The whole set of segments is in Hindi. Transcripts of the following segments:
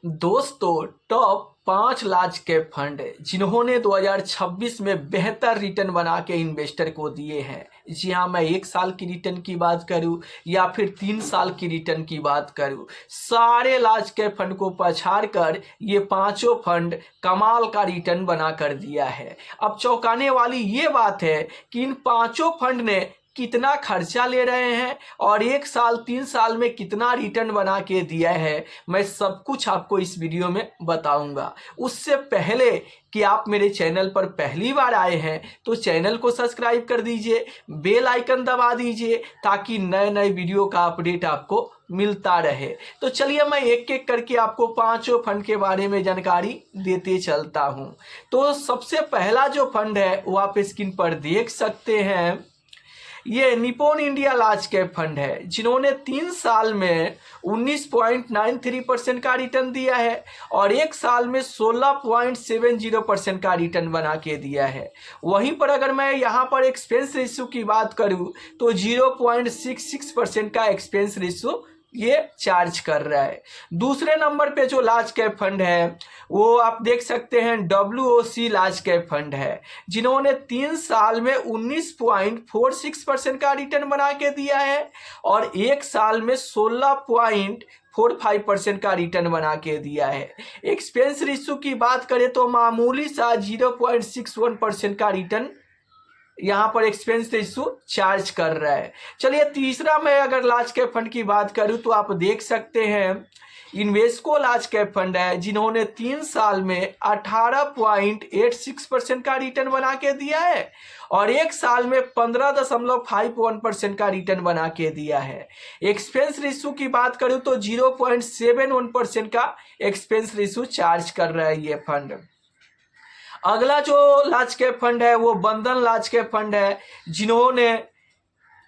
दोस्तों, टॉप 5 लार्ज कैप फंड जिन्होंने 2026 में बेहतर रिटर्न बना के इन्वेस्टर को दिए हैं। जी हाँ, मैं 1 साल की रिटर्न की बात करूं या फिर 3 साल की रिटर्न की बात करूं, सारे लार्ज कैप फंड को पछाड़ कर ये पांचों फंड कमाल का रिटर्न बना कर दिया है। अब चौंकाने वाली ये बात है कि इन पांचों फंड ने कितना खर्चा ले रहे हैं और 1 साल 3 साल में कितना रिटर्न बना के दिया है, मैं सब कुछ आपको इस वीडियो में बताऊंगा। उससे पहले कि आप मेरे चैनल पर पहली बार आए हैं तो चैनल को सब्सक्राइब कर दीजिए, बेल आइकन दबा दीजिए ताकि नए नए वीडियो का अपडेट आपको मिलता रहे। तो चलिए मैं एक एक करके आपको पांचों फंड के बारे में जानकारी देते चलता हूं। तो सबसे पहला जो फंड है वो आप स्क्रीन पर देख सकते हैं, ये Nippon India large cap fund है जिन्होंने 3 साल में 19.93% का रिटर्न दिया है और 1 साल में 16.70% का रिटर्न बना के दिया है। वहीं पर अगर मैं यहाँ पर एक्सपेंस रेशियो की बात करूँ तो 0.66% का एक्सपेंस रेशियो ये चार्ज कर रहा है। दूसरे नंबर पे जो लार्ज कैप फंड है वो आप देख सकते हैं WOC लार्ज कैप फंड है जिन्होंने 3 साल में 19.46% का रिटर्न बना के दिया है और 1 साल में 16.45% का रिटर्न बना के दिया है। एक्सपेंस रेशियो की बात करें तो मामूली सा 0.61% का रिटर्न यहाँ पर एक्सपेंस रेशियो चार्ज कर रहा है। चलिए तीसरा मैं अगर लार्ज कैप फंड की बात करूँ तो आप देख सकते हैं इन्वेस्को लार्ज कैप फंड है जिन्होंने 3 साल में 18.86% का रिटर्न बना के दिया है और 1 साल में 15.51% का रिटर्न बना के दिया है। एक्सपेंस रेशियो की बात करूँ तो 0.71% का एक्सपेंस रेशियो चार्ज कर रहा है ये फंड। अगला जो लार्ज कैप फंड है वो बंधन लार्ज कैप फंड है जिन्होंने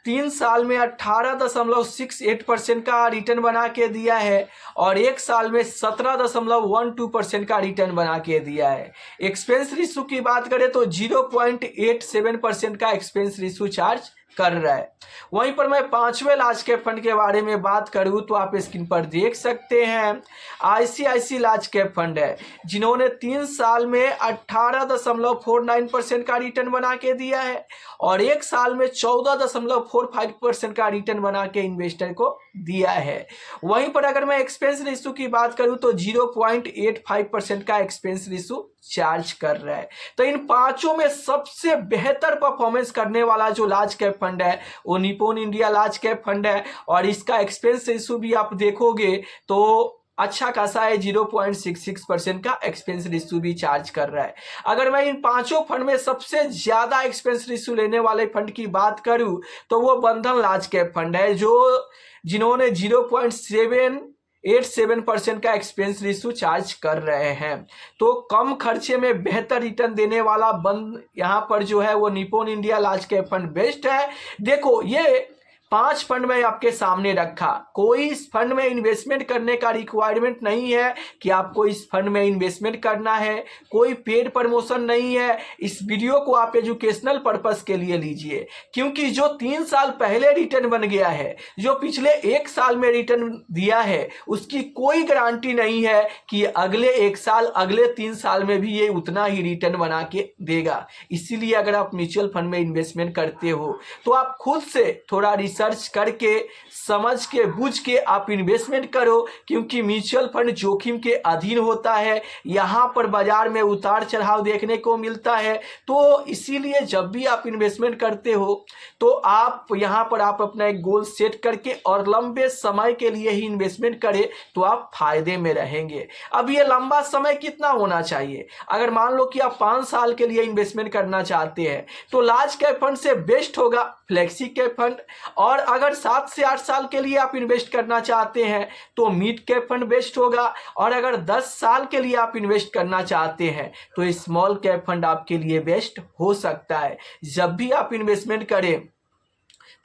3 साल में 18.68% का रिटर्न बना के दिया है और 1 साल में 17.12% का रिटर्न बना के दिया है। एक्सपेंस रेशियो की बात करें तो 0.87% का एक्सपेंस रेशियो चार्ज कर रहा है। वहीं पर मैं पांचवें लार्ज कैप फंड के बारे में बात करूं तो आप स्क्रीन पर देख सकते हैं ICICI लार्ज कैप फंड है जिन्होंने 3 साल में 18.49% का रिटर्न बना के दिया है और 1 साल में 14.45% का रिटर्न बना के इन्वेस्टर को दिया है। वहीं पर अगर मैं एक्सपेंस रेशियो की बात करूं तो 0.85% का एक्सपेंस रेशियो चार्ज कर रहा है। तो इन पांचों में सबसे बेहतर परफॉर्मेंस करने वाला जो लार्ज कैप फंड है वो Nippon India large cap fund है और इसका एक्सपेंस रेशियो भी आप देखोगे तो अच्छा खासा है, 0.66% का एक्सपेंस रेशियो भी चार्ज कर रहा है। अगर मैं इन पांचों फंड में सबसे ज्यादा एक्सपेंस रेशियो लेने वाले फंड की बात करूं तो वो बंधन लार्ज कैप फंड है जिन्होंने 0.87% का एक्सपेंस रेशियो चार्ज कर रहे हैं। तो कम खर्चे में बेहतर रिटर्न देने वाला बंद यहाँ पर जो है वो Nippon India large cap fund best है। देखो ये 5 फंड में आपके सामने रखा, कोई इस फंड में इन्वेस्टमेंट करने का रिक्वायरमेंट नहीं है कि आपको इस फंड में इन्वेस्टमेंट करना है, कोई पेड प्रमोशन नहीं है। इस वीडियो को आप एजुकेशनल पर्पस के लिए लीजिए क्योंकि जो 3 साल पहले रिटर्न बन गया है, जो पिछले 1 साल में रिटर्न दिया है, उसकी कोई गारंटी नहीं है कि अगले 1 साल अगले 3 साल में भी ये उतना ही रिटर्न बना के देगा। इसीलिए अगर आप म्यूचुअल फंड में इन्वेस्टमेंट करते हो तो आप खुद से थोड़ा सर्च करके समझ के बुझ के आप इन्वेस्टमेंट करो क्योंकि म्यूचुअल फंड जोखिम के अधीन होता है। यहाँ पर बाजार में उतार चढ़ाव देखने को मिलता है। तो इसीलिए जब भी आप इन्वेस्टमेंट करते हो तो आप यहाँ पर आप अपना एक गोल सेट करके और लंबे समय के लिए ही इन्वेस्टमेंट करें तो आप फायदे में रहेंगे। अब ये लंबा समय कितना होना चाहिए? अगर मान लो कि आप 5 साल के लिए इन्वेस्टमेंट करना चाहते हैं तो लार्ज कैप फंड से बेस्ट होगा फ्लेक्सी कैप फंड, और अगर 7 से 8 साल के लिए आप इन्वेस्ट करना चाहते हैं तो मिड कैप फंड बेस्ट होगा, और अगर 10 साल के लिए आप इन्वेस्ट करना चाहते हैं तो स्मॉल कैप फंड आपके लिए बेस्ट हो सकता है। जब भी आप इन्वेस्टमेंट करें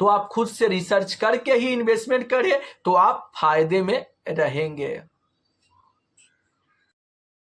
तो आप खुद से रिसर्च करके ही इन्वेस्टमेंट करें तो आप फायदे में रहेंगे।